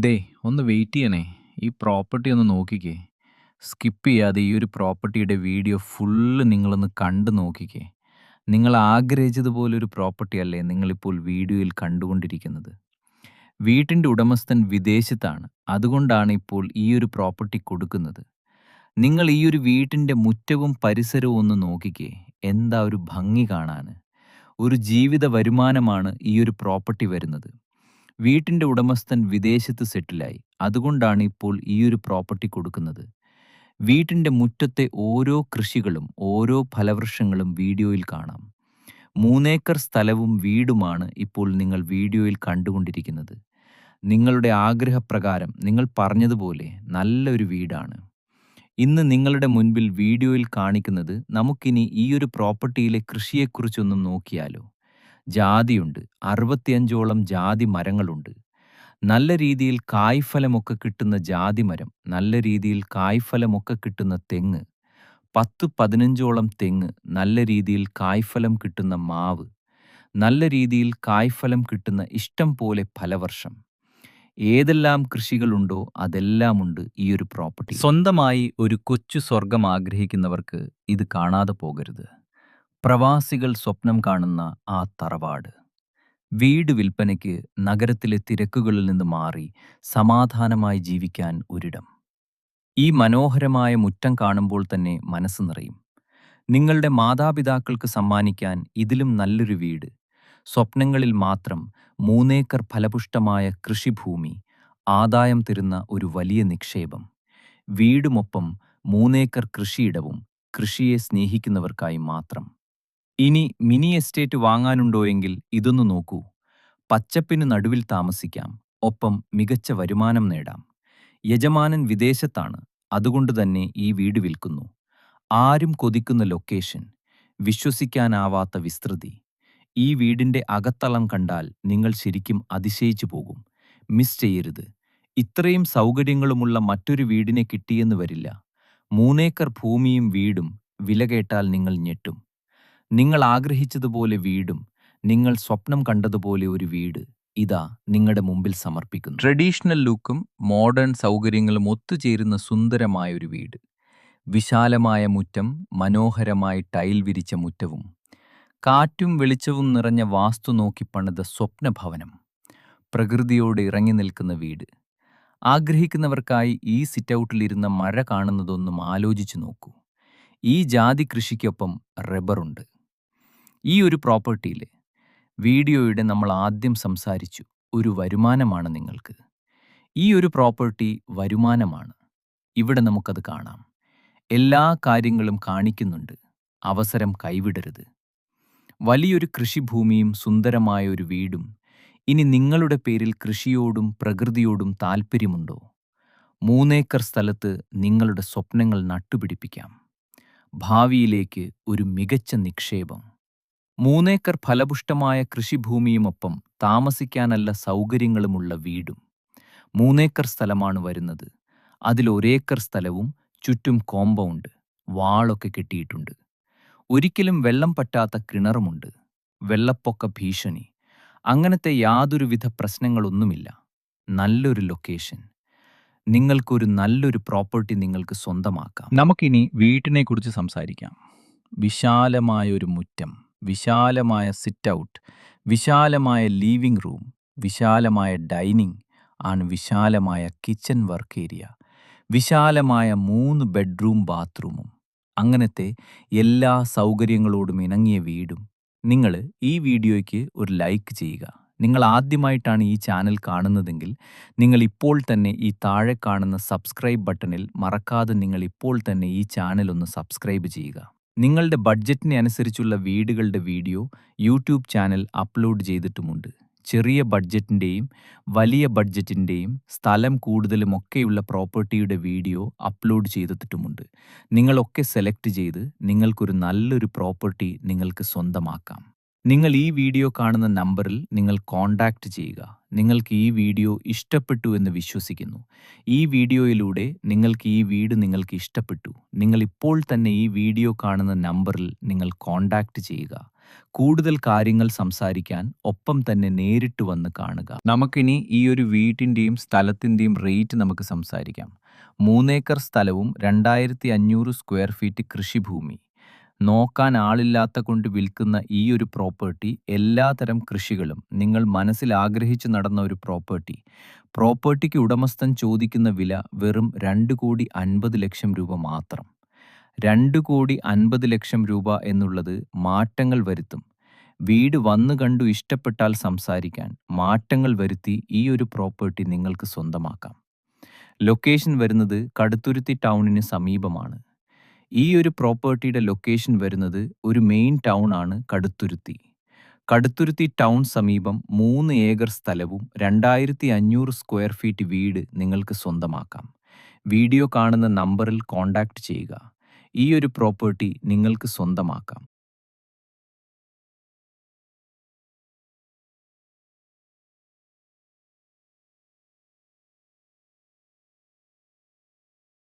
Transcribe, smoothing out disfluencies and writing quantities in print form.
ദേ ഒന്ന് വെയിറ്റ് ചെയ്യണേ. ഈ പ്രോപ്പർട്ടി ഒന്ന് നോക്കിക്കേ. സ്കിപ്പ് ചെയ്യാതെ ഈ ഒരു പ്രോപ്പർട്ടിയുടെ വീഡിയോ ഫുള്ള് നിങ്ങളൊന്ന് കണ്ടു നോക്കിക്കേ. നിങ്ങൾ ആഗ്രഹിച്ചതുപോലൊരു പ്രോപ്പർട്ടി അല്ലേ നിങ്ങളിപ്പോൾ വീഡിയോയിൽ കണ്ടുകൊണ്ടിരിക്കുന്നത്. വീട്ടിൻ്റെ ഉടമസ്ഥൻ വിദേശത്താണ്. അതുകൊണ്ടാണ് ഇപ്പോൾ ഈ ഒരു പ്രോപ്പർട്ടി കൊടുക്കുന്നത്. നിങ്ങൾ ഈ ഒരു വീട്ടിൻ്റെ മുറ്റവും പരിസരവും ഒന്ന് നോക്കിക്കേ. എന്താ ഒരു ഭംഗി കാണാന്. ഒരു ജീവിത വരുമാനമാണ് ഈ ഒരു പ്രോപ്പർട്ടി വരുന്നത്. വീട്ടിൻ്റെ ഉടമസ്ഥൻ വിദേശത്ത് സെറ്റിലായി. അതുകൊണ്ടാണ് ഇപ്പോൾ ഈ ഒരു പ്രോപ്പർട്ടി കൊടുക്കുന്നത്. വീട്ടിൻ്റെ മുറ്റത്തെ ഓരോ കൃഷികളും ഓരോ ഫലവൃക്ഷങ്ങളും വീഡിയോയിൽ കാണാം. 3 ഏക്കർ സ്ഥലവും വീടുമാണ് ഇപ്പോൾ നിങ്ങൾ വീഡിയോയിൽ കണ്ടുകൊണ്ടിരിക്കുന്നത്. നിങ്ങളുടെ ആഗ്രഹപ്രകാരം നിങ്ങൾ പറഞ്ഞതുപോലെ നല്ലൊരു വീടാണ്. ഇന്ന് നിങ്ങളുടെ മുൻപിൽ വീഡിയോയിൽ കാണിക്കുന്നത് നമുക്കിനി ഈ ഒരു പ്രോപ്പർട്ടിയിലെ കൃഷിയെക്കുറിച്ചൊന്നും നോക്കിയാലോ. ജാതിയുണ്ട്. 65ഓളം ജാതി മരങ്ങളുണ്ട്. നല്ല രീതിയിൽ കായ്ഫലമൊക്കെ കിട്ടുന്ന ജാതിമരം, നല്ല രീതിയിൽ കായ്ഫലമൊക്കെ കിട്ടുന്ന തെങ്ങ്, 10-15ഓളം തെങ്ങ്, നല്ല രീതിയിൽ കായ്ഫലം കിട്ടുന്ന മാവ്, നല്ല രീതിയിൽ കായ്ഫലം കിട്ടുന്ന ഇഷ്ടം പോലെ ഫലവർഷം. ഏതെല്ലാം കൃഷികളുണ്ടോ അതെല്ലാമുണ്ട് ഈ ഒരു പ്രോപ്പർട്ടി. സ്വന്തമായി ഒരു കൊച്ചു സ്വർഗം ആഗ്രഹിക്കുന്നവർക്ക് ഇത് കാണാതെ പോകരുത്. പ്രവാസികൾ സ്വപ്നം കാണുന്ന ആ തറവാട്. വീട് വിൽപ്പനയ്ക്ക് നഗരത്തിലെ തിരക്കുകളിൽ നിന്ന് മാറി സമാധാനമായി ജീവിക്കാൻ ഒരിടം. ഈ മനോഹരമായ മുറ്റം കാണുമ്പോൾ തന്നെ മനസ്സ് നിറയും. നിങ്ങളുടെ മാതാപിതാക്കൾക്ക് സമ്മാനിക്കാൻ ഇതിലും നല്ലൊരു വീട്. സ്വപ്നങ്ങളിൽ മാത്രം 3 ഏക്കർ ഫലപുഷ്ടമായ കൃഷിഭൂമി, ആദായം തരുന്ന ഒരു വലിയ നിക്ഷേപം. വീടുമൊപ്പം 3 ഏക്കർ കൃഷിയിടവും കൃഷിയെ സ്നേഹിക്കുന്നവർക്കായി മാത്രം. ഇനി മിനി എസ്റ്റേറ്റ് വാങ്ങാനുണ്ടോയെങ്കിൽ ഇതൊന്നു നോക്കൂ. പച്ചപ്പിന് നടുവിൽ താമസിക്കാം, ഒപ്പം മികച്ച വരുമാനം നേടാം. യജമാനൻ വിദേശത്താണ്, അതുകൊണ്ട് തന്നെ ഈ വീട് വിൽക്കുന്നു. ആരും കൊതിക്കുന്ന ലൊക്കേഷൻ, വിശ്വസിക്കാനാവാത്ത വിസ്തൃതി. ഈ വീടിൻ്റെ അകത്തളം കണ്ടാൽ നിങ്ങൾ ശരിക്കും അതിശയിച്ചു പോകും. മിസ് ചെയ്യരുത്. ഇത്രയും സൗകര്യങ്ങളുമുള്ള മറ്റൊരു വീടിനെ കിട്ടിയെന്ന് വരില്ല. 3 ഏക്കർ ഭൂമിയും വീടും വില കേട്ടാൽ നിങ്ങൾ ഞെട്ടും. നിങ്ങൾ ആഗ്രഹിച്ചതുപോലെ വീടും, നിങ്ങൾ സ്വപ്നം കണ്ടതുപോലെ ഒരു വീട് ഇതാ നിങ്ങളുടെ മുമ്പിൽ സമർപ്പിക്കുന്നു. ട്രഡീഷണൽ ലുക്കും മോഡേൺ സൗകര്യങ്ങളും ഒത്തുചേരുന്ന സുന്ദരമായ ഒരു വീട്. വിശാലമായ മുറ്റം, മനോഹരമായി ടൈൽ വിരിച്ച മുറ്റവും, കാറ്റും വെളിച്ചവും നിറഞ്ഞ വാസ്തു നോക്കി പണിത സ്വപ്നഭവനം. പ്രകൃതിയോട് ഇറങ്ങി നിൽക്കുന്ന വീട്. ആഗ്രഹിക്കുന്നവർക്കായി ഈ സിറ്റൗട്ടിലിരുന്ന മഴ കാണുന്നതൊന്നും ആലോചിച്ചു നോക്കൂ. ഈ ജാതി കൃഷിക്കൊപ്പം റബ്ബറുണ്ട്. ഈ ഒരു പ്രോപ്പർട്ടിയിലെ വീഡിയോയുടെ നമ്മൾ ആദ്യം സംസാരിച്ചു ഒരു വരുമാനമാണ് നിങ്ങൾക്ക്. ഈ ഒരു പ്രോപ്പർട്ടി വരുമാനമാണ്. ഇവിടെ നമുക്കത് കാണാം. എല്ലാ കാര്യങ്ങളും കാണിക്കുന്നുണ്ട്. അവസരം കൈവിടരുത്. വലിയൊരു കൃഷിഭൂമിയും സുന്ദരമായ ഒരു വീടും. ഇനി നിങ്ങളുടെ പേരിൽ കൃഷിയോടും പ്രകൃതിയോടും താൽപ്പര്യമുണ്ടോ? 3 ഏക്കർ സ്ഥലത്ത് നിങ്ങളുടെ സ്വപ്നങ്ങൾ നട്ടുപിടിപ്പിക്കാം. ഭാവിയിലേക്ക് ഒരു മികച്ച നിക്ഷേപം. 3 ഏക്കർ ഫലപുഷ്ടമായ കൃഷിഭൂമിയുമൊപ്പം താമസിക്കാനല്ല സൗകര്യങ്ങളുമുള്ള വീടും. 3 ഏക്കർ സ്ഥലമാണ് വരുന്നത്. അതിൽ 1 ഏക്കർ സ്ഥലവും ചുറ്റും കോമ്പൗണ്ട്, വാളൊക്കെ കെട്ടിയിട്ടുണ്ട്. ഒരിക്കലും വെള്ളം പറ്റാത്ത കിണറുമുണ്ട്. വെള്ളപ്പൊക്ക ഭീഷണി അങ്ങനത്തെ യാതൊരുവിധ പ്രശ്നങ്ങളൊന്നുമില്ല. നല്ലൊരു ലൊക്കേഷൻ. നിങ്ങൾക്കൊരു നല്ലൊരു പ്രോപ്പർട്ടി നിങ്ങൾക്ക് സ്വന്തമാക്കാം. നമുക്കിനി വീട്ടിനെക്കുറിച്ച് സംസാരിക്കാം. വിശാലമായ ഒരു മുറ്റം, വിശാലമായ സിറ്റ് ഔട്ട്, വിശാലമായ ലീവിംഗ് റൂം, വിശാലമായ ഡൈനിങ് ആണ്, വിശാലമായ കിച്ചൺ വർക്ക് ഏരിയ, വിശാലമായ 3 ബെഡ്റൂം ബാത്റൂമും. അങ്ങനത്തെ എല്ലാ സൗകര്യങ്ങളോടും ഇണങ്ങിയ വീടും. നിങ്ങൾ ഈ വീഡിയോയ്ക്ക് ഒരു ലൈക്ക് ചെയ്യുക. നിങ്ങൾ ആദ്യമായിട്ടാണ് ഈ ചാനൽ കാണുന്നതെങ്കിൽ നിങ്ങൾ ഇപ്പോൾ തന്നെ ഈ താഴെ കാണുന്ന സബ്സ്ക്രൈബ് ബട്ടണിൽ മറക്കാതെ നിങ്ങൾ ഇപ്പോൾ തന്നെ ഈ ചാനൽ ഒന്ന് സബ്സ്ക്രൈബ് ചെയ്യുക. നിങ്ങളുടെ ബഡ്ജറ്റിനെ അനുസരിച്ചുള്ള വീടുകളുടെ വീഡിയോ യൂട്യൂബ് ചാനൽ അപ്ലോഡ് ചെയ്തിട്ടുമുണ്ട്. ചെറിയ ബഡ്ജറ്റിൻ്റെയും വലിയ ബഡ്ജറ്റിൻ്റെയും സ്ഥലം കൂടുതലുമൊക്കെയുള്ള പ്രോപ്പർട്ടിയുടെ വീഡിയോ അപ്ലോഡ് ചെയ്തിട്ടുമുണ്ട്. നിങ്ങളൊക്കെ സെലക്ട് ചെയ്ത് നിങ്ങൾക്കൊരു നല്ലൊരു പ്രോപ്പർട്ടി നിങ്ങൾക്ക് സ്വന്തമാക്കാം. നിങ്ങൾ ഈ വീഡിയോ കാണുന്ന നമ്പറിൽ നിങ്ങൾ കോൺടാക്റ്റ് ചെയ്യുക. നിങ്ങൾക്ക് ഈ വീഡിയോ ഇഷ്ടപ്പെട്ടു എന്ന് വിശ്വസിക്കുന്നു. ഈ വീഡിയോയിലൂടെ നിങ്ങൾക്ക് ഈ വീട് ഇഷ്ടപ്പെട്ടു. നിങ്ങൾ ഇപ്പോൾ തന്നെ ഈ വീഡിയോ കാണുന്ന നമ്പറിൽ നിങ്ങൾ കോൺടാക്റ്റ് ചെയ്യുക. കൂടുതൽ കാര്യങ്ങൾ സംസാരിക്കാൻ ഒപ്പം തന്നെ നേരിട്ട് വന്ന് കാണുക. നമുക്കിനി ഈ ഒരു വീട്ടിൻ്റെയും സ്ഥലത്തിൻ്റെയും റേറ്റ് നമുക്ക് സംസാരിക്കാം. 3 ഏക്കർ സ്ഥലവും 2500 സ്ക്വയർ ഫീറ്റ് കൃഷിഭൂമി. നോക്കാൻ ആളില്ലാത്ത കൊണ്ട് വിൽക്കുന്ന ഈ ഒരു പ്രോപ്പർട്ടി എല്ലാതരം കൃഷികളും നിങ്ങൾ മനസ്സിൽ ആഗ്രഹിച്ചു നടന്ന ഒരു പ്രോപ്പർട്ടി. പ്രോപ്പർട്ടിക്ക് ഉടമസ്ഥൻ ചോദിക്കുന്ന വില വെറും 2,50,00,000 രൂപ മാത്രം. 2,50,00,000 രൂപ എന്നുള്ളത് മാറ്റങ്ങൾ വരുത്തും. വീട് വന്നു കണ്ടു ഇഷ്ടപ്പെട്ടാൽ സംസാരിക്കാൻ മാറ്റങ്ങൾ വരുത്തി ഈ ഒരു പ്രോപ്പർട്ടി നിങ്ങൾക്ക് സ്വന്തമാക്കാം. ലൊക്കേഷൻ വരുന്നത് കടുത്തുരുത്തി ടൗണിന് സമീപമാണ്. ഈ ഒരു പ്രോപ്പർട്ടിയുടെ ലൊക്കേഷൻ വരുന്നത് ഒരു മെയിൻ ടൗൺ ആണ് കടുത്തുരുത്തി. കടുത്തുരുത്തി ടൗൺ സമീപം 3 ഏക്കർ സ്ഥലവും 2500 സ്ക്വയർ ഫീറ്റ് വീട് നിങ്ങൾക്ക് സ്വന്തമാക്കാം. വീഡിയോ കാണുന്ന നമ്പറിൽ കോൺടാക്റ്റ് ചെയ്യുക. ഈ ഒരു പ്രോപ്പർട്ടി നിങ്ങൾക്ക് സ്വന്തമാക്കാം.